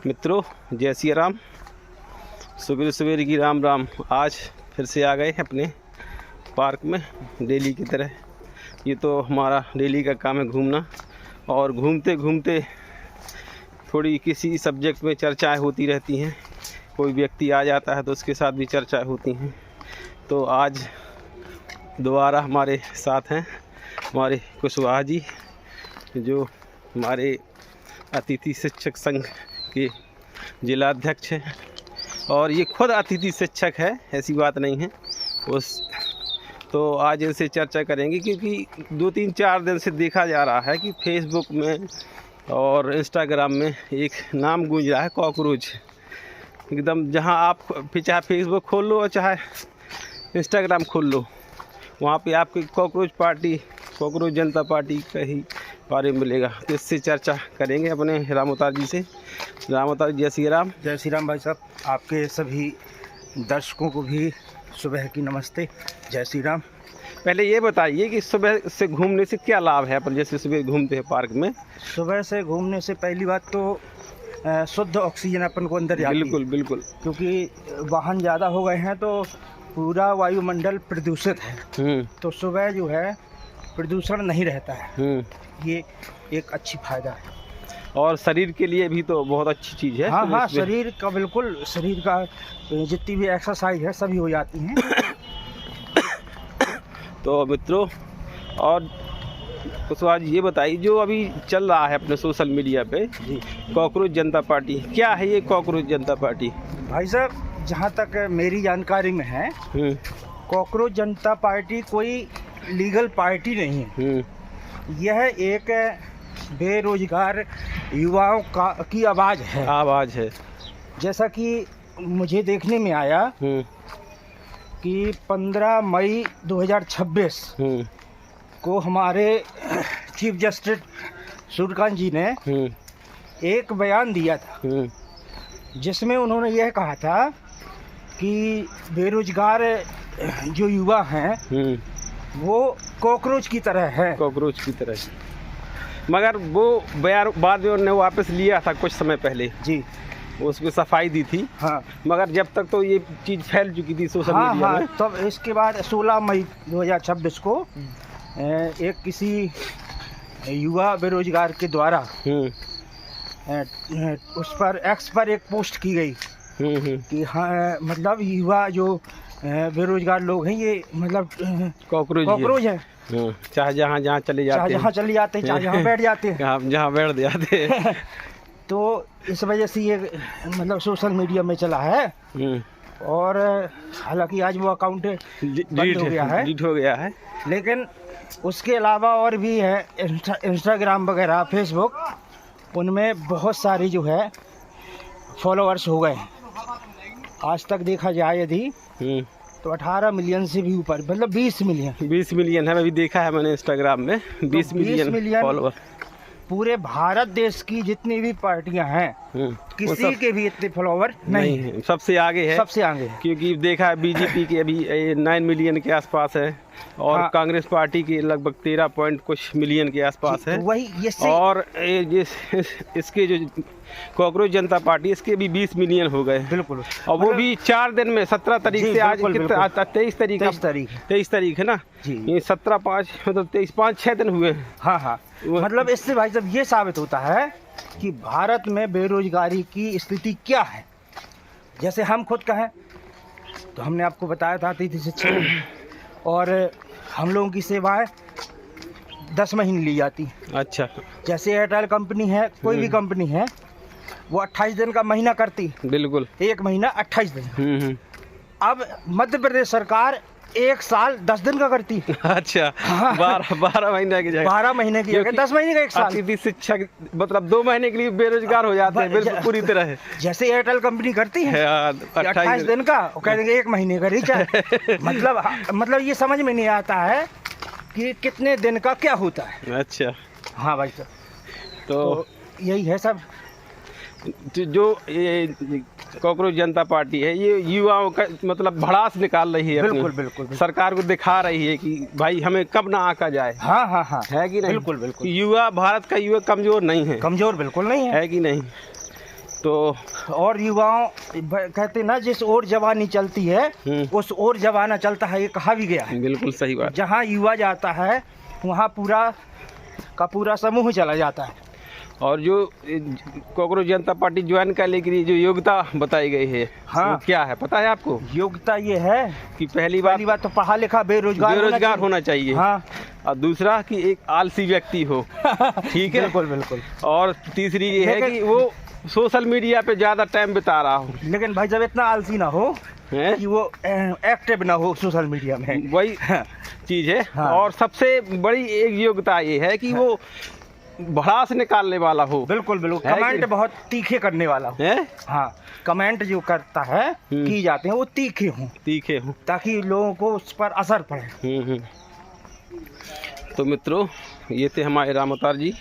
मित्रों, जय सिया राम। सुबह सवेरे की राम राम। आज फिर से आ गए अपने पार्क में डेली की तरह। ये तो हमारा डेली का काम है घूमना, और घूमते घूमते थोड़ी किसी सब्जेक्ट में चर्चाएं होती रहती हैं। कोई व्यक्ति आ जाता है तो उसके साथ भी चर्चाएं होती हैं। तो आज दोबारा हमारे साथ हैं हमारे कुशवाहा जी, जो हमारे अतिथि शिक्षक संघ के जिला अध्यक्ष हैं, और ये खुद अतिथि शिक्षक है, ऐसी बात नहीं है। तो आज इनसे चर्चा करेंगे, क्योंकि 2-3-4 दिन से देखा जा रहा है कि फेसबुक में और इंस्टाग्राम में एक नाम गूंज रहा है, कॉकरोच। एकदम जहां आप चाहे फेसबुक खोल लो और चाहे इंस्टाग्राम खोल लो, वहाँ पे आपकी कॉकरोच जनता पार्टी का ही बारे में मिलेगा। तो इससे चर्चा करेंगे अपने राम अवतार जी से। राम अवतार, जय श्री राम। जय श्री राम भाई साहब। आपके सभी दर्शकों को भी सुबह की नमस्ते, जय श्री राम। पहले ये बताइए कि सुबह से घूमने से क्या लाभ है अपन जैसे सुबह घूमते हैं पार्क में? सुबह से घूमने से पहली बात तो शुद्ध ऑक्सीजन अपन को अंदर जाती है। बिल्कुल बिल्कुल। क्योंकि वाहन ज़्यादा हो गए हैं तो पूरा वायुमंडल प्रदूषित है, तो सुबह जो है प्रदूषण नहीं रहता है। ये एक अच्छी फायदा है, और शरीर के लिए भी तो बहुत अच्छी चीज़ है। हाँ, शरीर का बिल्कुल, शरीर का जितनी भी एक्सरसाइज है सभी हो जाती हैं। तो मित्रों, और कुशवाहा जी ये बताइए, जो अभी चल रहा है अपने सोशल मीडिया पे कॉकरोच जनता पार्टी, क्या है ये कॉकरोच जनता पार्टी? भाई साहब, जहाँ तक मेरी जानकारी में है, कॉकरोच जनता पार्टी कोई लीगल पार्टी नहीं है। यह एक बेरोजगार युवाओं की आवाज़ है। जैसा कि मुझे देखने में आया कि 15 मई 2026 को हमारे चीफ जस्टिस सूर्यकांत जी ने एक बयान दिया था, जिसमें उन्होंने यह कहा था कि बेरोजगार जो युवा हैं वो कॉकरोच की तरह है। कॉकरोच की तरह, मगर वो बयान बाद में उन्होंने वापस लिया था कुछ समय पहले जी, उसमें सफाई दी थी। हाँ, मगर जब तक तो ये चीज़ फैल चुकी थी सोशल मीडिया में। तब इसके बाद 16 मई 2026 को एक किसी युवा बेरोजगार के द्वारा उस पर एक्स पर एक पोस्ट की गई कि हाँ, मतलब युवा जो बेरोजगार लोग हैं ये मतलब कॉकरोच है। चाहे जहाँ चले जाते हैं, चाहे जहाँ बैठ जाते हैं, जहाँ बैठ जाते हैं। तो इस वजह से ये मतलब सोशल मीडिया में चला है, और हालांकि आज वो अकाउंट डिलीट हो गया है, लेकिन उसके अलावा और भी है इंस्टाग्राम वगैरह, फेसबुक, उनमें बहुत सारी जो है फॉलोअर्स हो गए। आज तक देखा जाए यदि तो 18 मिलियन से भी ऊपर, मतलब 20 मिलियन है। अभी देखा है मैंने इंस्टाग्राम में 20 मिलियन फॉलोअर। पूरे भारत देश की जितनी भी पार्टियां हैं किसी के भी इतने फॉलोअर नहीं है। सबसे आगे है, क्योंकि देखा है बीजेपी के अभी 9 मिलियन के आसपास है, और कांग्रेस पार्टी के लगभग 13 पॉइंट कुछ मिलियन के आसपास है। और इसके जो कॉकरोच जनता पार्टी, इसके भी 20 मिलियन हो गए। बिल्कुल। और वो भी 4 दिन में, 17 तारीख से आज 23 तारीख है ना जी। ये 17/5 मतलब 5-6 दिन हुए। हाँ, मतलब इससे भाई साहब ये साबित होता है कि भारत में बेरोजगारी की स्थिति क्या है। जैसे हम खुद कहें तो हमने आपको बताया था अतिथि शिक्षक, और हम लोगों की सेवाएं 10 महीने ली जाती। अच्छा। जैसे एयरटेल कंपनी है, कोई भी कंपनी है, वो 28 दिन का महीना करती। बिल्कुल। 1 महीना 28 दिन। अब मध्य प्रदेश सरकार 1 साल 10 दिन का करती। अच्छा। 12 महीने की जगह 12 महीने की जगह 10 महीने का 1 साल। अतिथि शिक्षक मतलब 2 महीने के लिए बेरोजगार हो जाते हैं बिल्कुल पूरी तरह। जैसे एयरटेल कंपनी करती है 28 दिन का, वो कह देंगे 1 महीने का रिचार्ज। मतलब ये समझ में नहीं आता है कि कितने दिन का क्या होता है। अच्छा। हाँ भाई साहब, तो यही है सब। जो ये कॉकरोच जनता पार्टी है, ये युवाओं का मतलब भड़ास निकाल रही है। बिल्कुल। सरकार को दिखा रही है कि भाई हमें कब ना आका जाए। हाँ, है कि नहीं? बिल्कुल। युवा, भारत का युवा कमजोर नहीं है। कमजोर बिल्कुल नहीं है कि नहीं? तो और युवाओं कहते ना, जिस ओर जवानी चलती है उस ओर जमाना चलता है, ये कहा भी गया है। बिल्कुल सही बात। जहाँ युवा जाता है वहाँ पूरा का पूरा समूह चला जाता है। और जो कांग्रेस जनता पार्टी ज्वाइन करने के लिए जो योग्यता बताई गई है, हाँ, वो क्या है पता है आपको? योग्यता ये है कि पहली बात तो पढ़ा लिखा बेरोजगार होना चाहिए। हाँ। और दूसरा कि एक आलसी व्यक्ति हो। ठीक है, बिल्कुल बिल्कुल। और तीसरी ये है कि वो सोशल मीडिया पे ज़्यादा टाइम बिता रहा हो। लेकिन भाई जब इतना आलसी ना हो कि वो एक्टिव ना हो सोशल मीडिया में, वही चीज़ है। हाँ। और सबसे बड़ी एक योग्यता ये है कि वो भड़ास निकालने वाला हो। बिल्कुल बिल्कुल। कमेंट बहुत तीखे करने वाला हो। हाँ, कमेंट जो करता है की जाते हैं वो तीखे हों ताकि लोगों को उस पर असर पड़े। तो मित्रों, ये थे हमारे राम अवतार जी।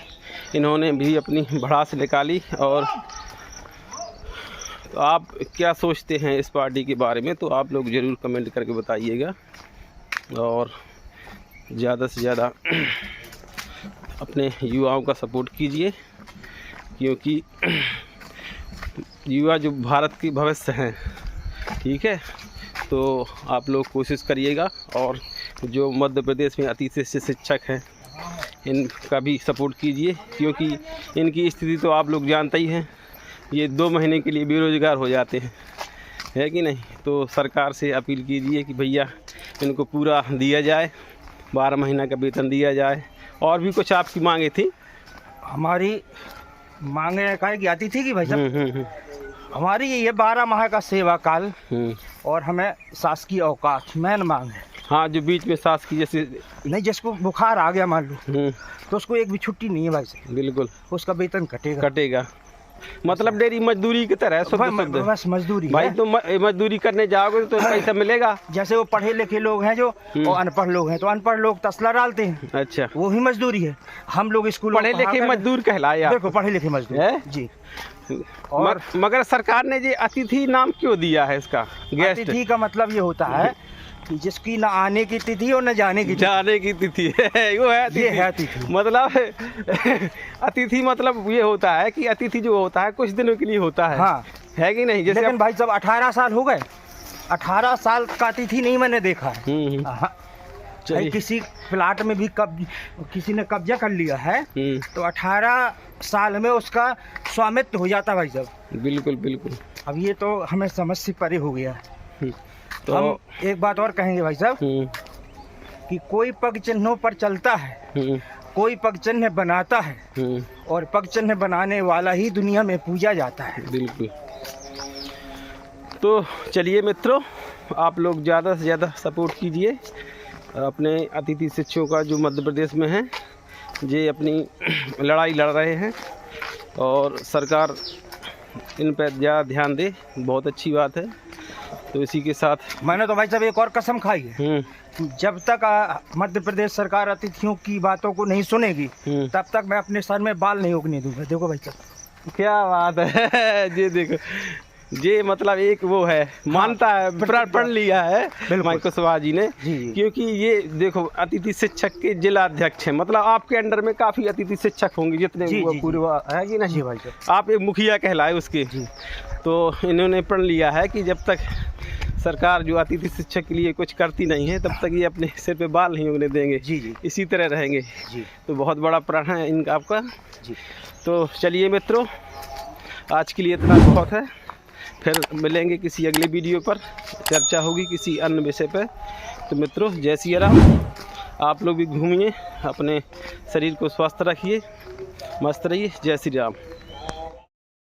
इन्होंने भी अपनी भड़ास निकाली। और तो आप क्या सोचते हैं इस पार्टी के बारे में, तो आप लोग ज़रूर कमेंट करके बताइएगा। और ज़्यादा से ज़्यादा अपने युवाओं का सपोर्ट कीजिए, क्योंकि युवा जो भारत की भविष्य हैं। ठीक है, तो आप लोग कोशिश करिएगा। और जो मध्य प्रदेश में अति शिक्षक हैं इनका भी सपोर्ट कीजिए, क्योंकि इनकी स्थिति तो आप लोग जानते ही हैं। ये 2 महीने के लिए बेरोज़गार हो जाते हैं, है कि नहीं? तो सरकार से अपील कीजिए कि भैया इनको पूरा दिया जाए, 12 महीना का वेतन दिया जाए। और भी कुछ आपकी मांगे थी? हमारी मांगे काहे की आती थी कि भाई साहब हमारी ये 12 माह का सेवा काल और हमें शासकीय अवकाश मेन मांग है। हाँ, जो बीच में शासकीय जैसे नहीं, जिसको बुखार आ गया मान लो तो उसको एक भी छुट्टी नहीं है भाई साहब। बिल्कुल, उसका वेतन कटेगा। मतलब डेली मजदूरी की तरह बस मजदूरी भाई। तो मजदूरी करने जाओगे तो पैसा मिलेगा। जैसे वो पढ़े लिखे लोग हैं जो और अनपढ़ लोग हैं, तो अनपढ़ लोग तसला डालते हैं। अच्छा, वो ही मजदूरी है। हम लोग स्कूल पढ़े लिखे मजदूर कहलाए। देखो, पढ़े लिखे मजदूर जी। और मगर सरकार ने ये अतिथि नाम क्यों दिया है इसका? गेस्ट अतिथि का मतलब ये होता है कि जिसकी न आने की तिथि और न जाने की तिथि है, वो है ये है अतिथि। मतलब अतिथि मतलब ये होता है कि अतिथि जो होता है कुछ दिनों के लिए होता है। हाँ, है कि नहीं? जैसे लेकिन भाई जब 18 साल हो गए, 18 साल का अतिथि नहीं मैंने देखा है। किसी प्लाट में भी किसी ने कब्जा कर लिया है तो 18 साल में उसका स्वामित्व हो जाता भाई साहब। बिल्कुल बिल्कुल। अब ये तो हमें समझ से परे हो गया है। तो हम एक बात और कहेंगे भाई साहब कि कोई पग चिन्हों पर चलता है, कोई पग चिन्ह बनाता है, और पग चिन्ह बनाने वाला ही दुनिया में पूजा जाता है। बिल्कुल। तो चलिए मित्रों, आप लोग ज़्यादा से ज़्यादा सपोर्ट कीजिए अपने अतिथि शिक्षकों का जो मध्य प्रदेश में हैं। ये अपनी लड़ाई लड़ रहे हैं और सरकार इन पर ज़्यादा ध्यान दे, बहुत अच्छी बात है। तो इसी के साथ मैंने तो भाई साहब एक और कसम खाई है, जब तक मध्य प्रदेश सरकार अतिथियों की बातों को नहीं सुनेगी तब तक मैं अपने सर में बाल नहीं उगने दूंगा। देखो भाई साहब, क्या बात है। ये देखो, ये मतलब एक वो है, मानता है, पढ़ लिया है माई कुशवाहा जी ने। क्योंकि ये देखो अतिथि शिक्षक के जिला अध्यक्ष हैं, मतलब आपके अंडर में काफ़ी अतिथि शिक्षक होंगे जितने पूर्व है कि नहीं भाई साहब? आप एक मुखिया कहलाए उसके। तो इन्होंने पढ़ लिया है कि जब तक सरकार जो अतिथि शिक्षक के लिए कुछ करती नहीं है तब तक ये अपने सिर पे बाल नहीं उगने देंगे। इसी तरह रहेंगे। तो बहुत बड़ा प्रण है इनका, आपका। तो चलिए मित्रों, आज के लिए इतना बहुत है। फिर मिलेंगे किसी अगले वीडियो पर, चर्चा होगी किसी अन्य विषय पर। तो मित्रों, जय सिया राम। आप लोग भी घूमिए, अपने शरीर को स्वस्थ रखिए, मस्त रहिए। जय श्री राम।